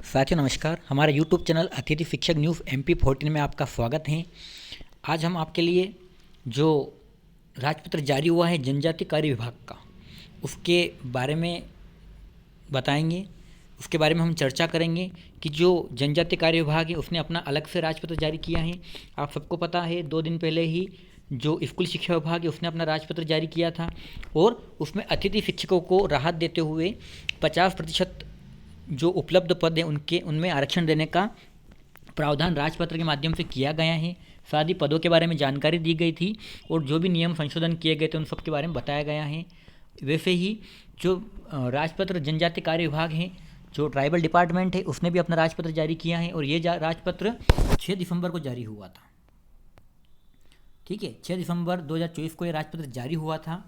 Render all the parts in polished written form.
साथियों नमस्कार। हमारे YouTube चैनल अतिथि शिक्षक न्यूज़ MP14 में आपका स्वागत है। आज हम आपके लिए जो राजपत्र जारी हुआ है जनजाति कार्य विभाग का, उसके बारे में बताएंगे। उसके बारे में हम चर्चा करेंगे कि जो जनजाति कार्य विभाग है उसने अपना अलग से राजपत्र जारी किया है। आप सबको पता है 2 दिन पहले ही जो स्कूल शिक्षा विभाग है उसने अपना राजपत्र जारी किया था और उसमें अतिथि शिक्षकों को राहत देते हुए 50% जो उपलब्ध पद हैं उनमें आरक्षण देने का प्रावधान राजपत्र के माध्यम से किया गया है। साथ ही पदों के बारे में जानकारी दी गई थी और जो भी नियम संशोधन किए गए थे उन सब के बारे में बताया गया है। वैसे ही जो राजपत्र जनजाति कार्य विभाग है, जो ट्राइबल डिपार्टमेंट है, उसने भी अपना राजपत्र जारी किया है और ये राजपत्र 6 दिसंबर को जारी हुआ था। ठीक है, 6 दिसंबर 2024 को ये राजपत्र जारी हुआ था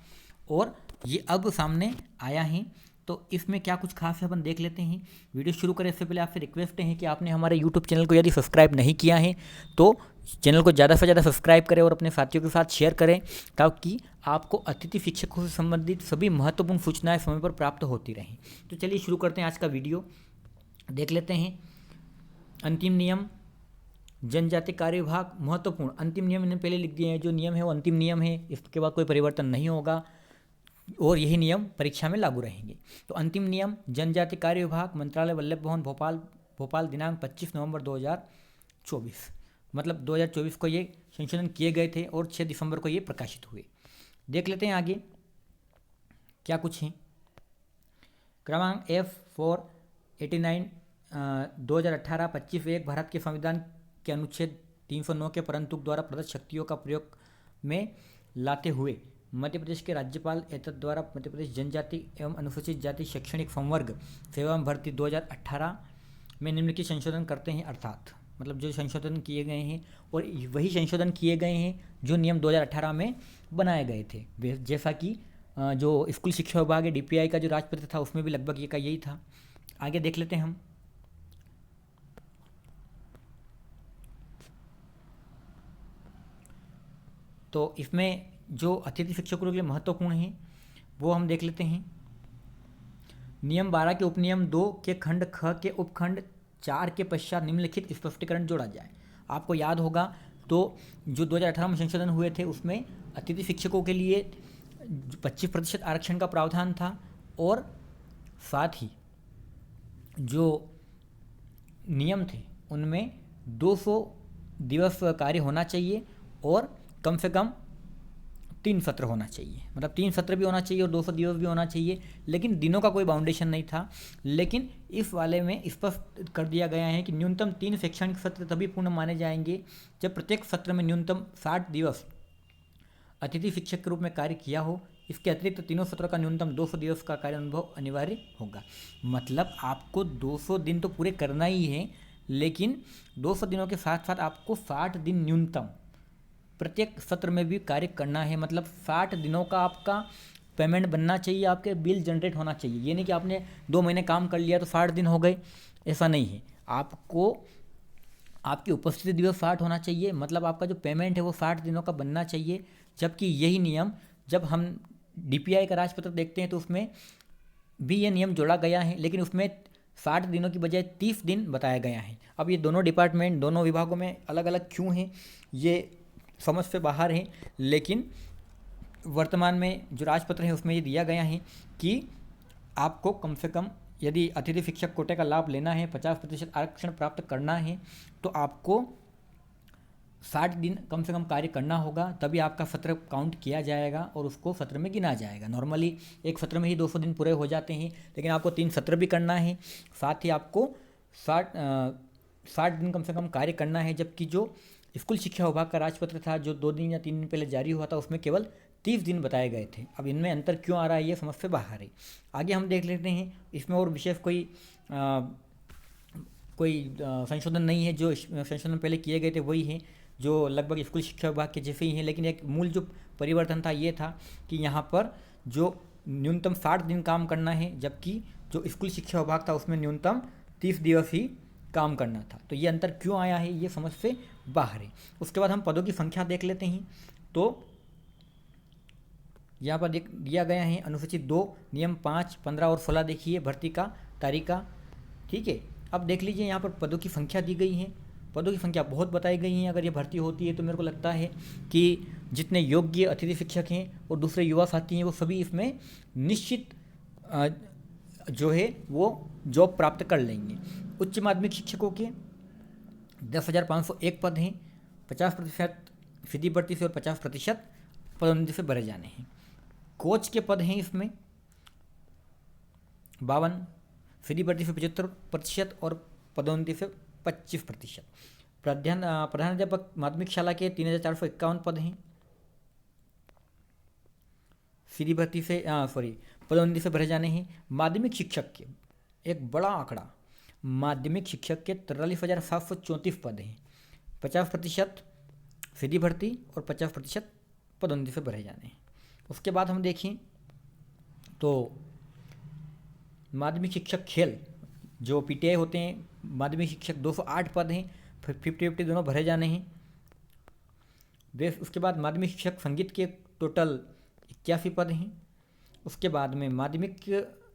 और ये अब सामने आया है। तो इसमें क्या कुछ खास है अपन देख लेते हैं। वीडियो शुरू करें इससे पहले आपसे रिक्वेस्ट है कि आपने हमारे यूट्यूब चैनल को यदि सब्सक्राइब नहीं किया है तो चैनल को ज़्यादा से ज़्यादा सब्सक्राइब करें और अपने साथियों के साथ शेयर करें, ताकि आपको अतिथि शिक्षकों से संबंधित सभी महत्वपूर्ण सूचनाएं समय पर प्राप्त होती रहें। तो चलिए शुरू करते हैं आज का वीडियो, देख लेते हैं। अंतिम नियम जनजाति कार्य विभाग महत्वपूर्ण। अंतिम नियम इन्हें पहले लिख दिए हैं, जो नियम है वो अंतिम नियम है, इसके बाद कोई परिवर्तन नहीं होगा और यही नियम परीक्षा में लागू रहेंगे। तो अंतिम नियम जनजाति कार्य विभाग, मंत्रालय, वल्लभ भवन, भोपाल दिनांक 25 नवंबर 2024, मतलब 2024 को ये संशोधन किए गए थे और 6 दिसंबर को ये प्रकाशित हुए। देख लेते हैं आगे क्या कुछ है। क्रमांक F489 2018 25(1) भारत के संविधान के अनुच्छेद 309 के परंतु द्वारा प्रदत्त शक्तियों का प्रयोग में लाते हुए मध्य प्रदेश के राज्यपाल एतद द्वारा मध्य प्रदेश जनजाति एवं अनुसूचित जाति शैक्षणिक संवर्ग सेवा भर्ती 2018 में निम्नलिखित संशोधन करते हैं, अर्थात मतलब जो संशोधन किए गए हैं और वही संशोधन किए गए हैं जो नियम 2018 में बनाए गए थे। जैसा कि जो स्कूल शिक्षा विभाग है DPI का जो राजपत्र था उसमें भी लगभग ये का यही था। आगे देख लेते हैं हम। तो इसमें जो अतिथि शिक्षकों के लिए महत्वपूर्ण है वो हम देख लेते हैं। नियम 12 के उपनियम 2 के खंड ख के उपखंड 4 के पश्चात निम्नलिखित स्पष्टीकरण जोड़ा जाए। आपको याद होगा तो जो 2018 में संशोधन हुए थे उसमें अतिथि शिक्षकों के लिए 25% आरक्षण का प्रावधान था और साथ ही जो नियम थे उनमें 200 दिवस कार्य होना चाहिए और कम से कम 3 सत्र होना चाहिए, मतलब 3 सत्र भी होना चाहिए और 200 दिवस भी होना चाहिए, लेकिन दिनों का कोई बाउंडेशन नहीं था। लेकिन इस वाले में स्पष्ट कर दिया गया है कि न्यूनतम 3 शैक्षणिक सत्र तभी पूर्ण माने जाएंगे जब प्रत्येक सत्र में न्यूनतम 60 दिवस अतिथि शिक्षक के रूप में कार्य किया हो। इसके अतिरिक्त तीनों सत्रों का न्यूनतम 200 दिवस का कार्य अनुभव अनिवार्य होगा। मतलब आपको 200 दिन तो पूरे करना ही है, लेकिन 200 दिनों के साथ साथ आपको 60 दिन न्यूनतम प्रत्येक सत्र में भी कार्य करना है। मतलब 60 दिनों का आपका पेमेंट बनना चाहिए, आपके बिल जनरेट होना चाहिए। ये नहीं कि आपने 2 महीने काम कर लिया तो 60 दिन हो गए, ऐसा नहीं है। आपको आपकी उपस्थिति दिवस 60 होना चाहिए, मतलब आपका जो पेमेंट है वो 60 दिनों का बनना चाहिए। जबकि यही नियम जब हम DPI का राजपत्र देखते हैं तो उसमें भी ये नियम जोड़ा गया है, लेकिन उसमें 60 दिनों की बजाय 30 दिन बताया गया है। अब ये दोनों डिपार्टमेंट, दोनों विभागों में अलग अलग क्यों हैं ये समझ से बाहर है, लेकिन वर्तमान में जो राजपत्र है उसमें ये दिया गया है कि आपको कम से कम यदि अतिथि शिक्षक कोटे का लाभ लेना है, 50% आरक्षण प्राप्त करना है, तो आपको 60 दिन कम से कम कार्य करना होगा, तभी आपका सत्र काउंट किया जाएगा और उसको सत्र में गिना जाएगा। नॉर्मली एक सत्र में ही 200 दिन पूरे हो जाते हैं, लेकिन आपको 3 सत्र भी करना है, साथ ही आपको 60 दिन कम से कम कार्य करना है। जबकि जो स्कूल शिक्षा विभाग का राजपत्र था जो 2 दिन या 3 दिन पहले जारी हुआ था उसमें केवल 30 दिन बताए गए थे। अब इनमें अंतर क्यों आ रहा है ये समझ से बाहर है। आगे हम देख लेते हैं। इसमें और विशेष कोई संशोधन नहीं है। जो संशोधन पहले किए गए थे वही हैं जो लगभग स्कूल शिक्षा विभाग के जैसे ही हैं, लेकिन एक मूल जो परिवर्तन था ये था कि यहाँ पर जो न्यूनतम 60 दिन काम करना है, जबकि जो स्कूल शिक्षा विभाग था उसमें न्यूनतम 30 दिवस ही काम करना था। तो ये अंतर क्यों आया है ये समझ से बाहर है। उसके बाद हम पदों की संख्या देख लेते हैं। तो यहाँ पर दिया गया है अनुसूचित 2 नियम 5, 15 और 16 देखिए भर्ती का तारीखा। ठीक है, अब देख लीजिए यहाँ पर पदों की संख्या दी गई है, पदों की संख्या बहुत बताई गई है। अगर ये भर्ती होती है तो मेरे को लगता है कि जितने योग्य अतिथि शिक्षक हैं और दूसरे युवा साथी हैं वो सभी इसमें निश्चित जो है वो जॉब प्राप्त कर लेंगे। उच्च माध्यमिक शिक्षकों के 10,501 पद हैं, 50% सीधी भर्ती से और 50% पदोन्नति से भरे जाने हैं। कोच के पद हैं इसमें 52, सीधी भर्ती से 75% और पदोन्नति से 25%। प्रधानाध्यापक माध्यमिक शाला के 3,451 पद हैं, सीधी भर्ती से पदोन्नति से भरे जाने हैं। माध्यमिक शिक्षक के एक बड़ा आंकड़ा, माध्यमिक शिक्षक के 43,734 पद हैं, 50% सीधी भर्ती और 50% पदोन्नति से भरे जाने हैं। उसके बाद हम देखें तो माध्यमिक शिक्षक खेल जो पीटीआई होते हैं, माध्यमिक शिक्षक 208 पद हैं, 50-50 दोनों भरे जाने हैं। उसके बाद माध्यमिक शिक्षक संगीत के टोटल 81 पद हैं। उसके बाद में माध्यमिक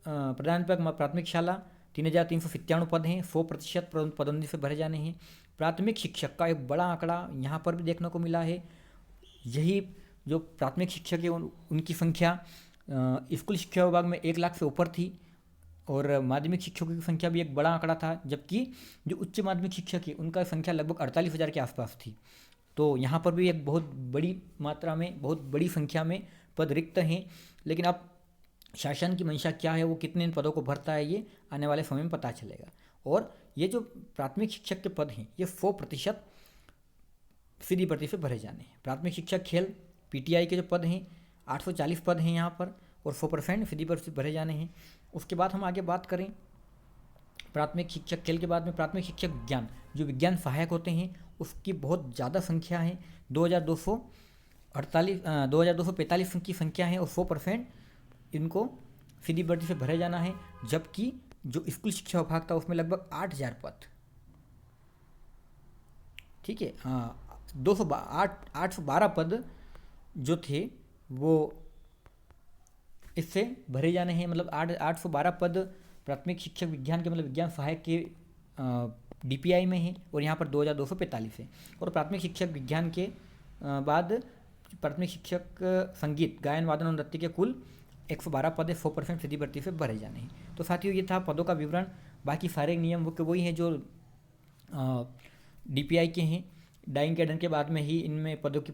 प्रधानाध्यापक प्राथमिक शाला 3,397 पद हैं, 100% पदोन्नति से भरे जाने हैं। प्राथमिक शिक्षक का एक बड़ा आंकड़ा यहाँ पर भी देखने को मिला है। यही जो प्राथमिक शिक्षक है उनकी संख्या स्कूल शिक्षा विभाग में 1 लाख से ऊपर थी और माध्यमिक शिक्षकों की संख्या भी एक बड़ा आंकड़ा था, जबकि जो उच्च माध्यमिक शिक्षक है उनका संख्या लगभग 48,000 के आसपास थी। तो यहाँ पर भी एक बहुत बड़ी मात्रा में, बहुत बड़ी संख्या में पद रिक्त हैं। लेकिन अब शासन की मंशा क्या है, वो कितने इन पदों को भरता है, ये आने वाले समय में पता चलेगा। और ये जो प्राथमिक शिक्षक के पद हैं ये 100% सीधी भर्ती से भरे जाने हैं। प्राथमिक शिक्षक खेल पीटीआई के जो पद हैं 840 पद हैं यहाँ पर और 100% सीधी भर्ती से भरे जाने हैं। उसके बाद हम आगे बात करें प्राथमिक शिक्षक खेल के बाद में प्राथमिक शिक्षक विज्ञान, जो विज्ञान सहायक होते हैं उसकी बहुत ज़्यादा संख्या है, 2,245 की संख्या है और 100% इनको सीधी भर्ती से भरे जाना है। जबकि जो स्कूल शिक्षा विभाग था उसमें लगभग 8,000 पद, ठीक है, 812 पद जो थे वो इससे भरे जाने हैं। मतलब 812 पद प्राथमिक शिक्षक विज्ञान के मतलब विज्ञान सहायक के डीपीआई में है और यहाँ पर 2,245 है। और प्राथमिक शिक्षक विज्ञान के बाद प्राथमिक शिक्षक संगीत गायन वादन और नृत्य के कुल 112 पद 100% सीधी भर्ती से भरे जाने हैं। तो साथियों ये था पदों का विवरण। बाकी सारे नियम वो वही हैं जो डीपीआई के हैं। डाइंग कैडर के बाद में ही इनमें पदों की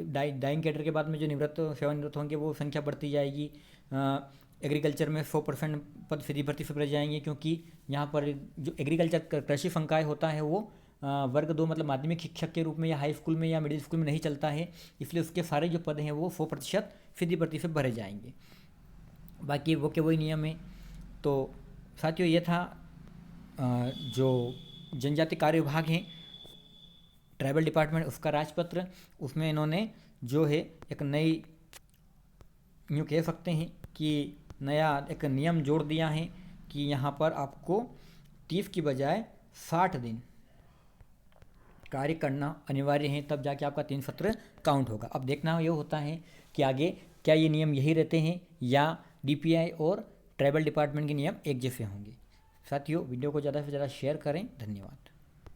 डाइंग कैडर के बाद में जो सेवानिवृत्त होंगे वो संख्या बढ़ती जाएगी। एग्रीकल्चर में 100% पद सीधी भर्ती से भरे जाएंगे, क्योंकि यहाँ पर जो एग्रीकल्चर कृषि संकाय होता है वो वर्ग 2 मतलब माध्यमिक शिक्षक के रूप में या हाई स्कूल में या मिडिल स्कूल में नहीं चलता है, इसलिए उसके सारे जो पद हैं वो 100% सीधी भर्ती से भरे जाएंगे। बाकी वो के वही नियम है। तो साथियों ये था जो जनजाति कार्य विभाग है ट्राइबल डिपार्टमेंट उसका राजपत्र, उसमें इन्होंने जो है एक नई यूँ कह सकते हैं कि नया एक नियम जोड़ दिया है कि यहाँ पर आपको 30 की बजाय 60 दिन कार्य करना अनिवार्य है, तब जाके आपका 3 सत्र काउंट होगा। अब देखना ये होता है कि आगे क्या ये नियम यही रहते हैं या डीपीआई और ट्राइबल डिपार्टमेंट के नियम एक जैसे होंगे। साथियों वीडियो को ज़्यादा से ज़्यादा शेयर करें। धन्यवाद।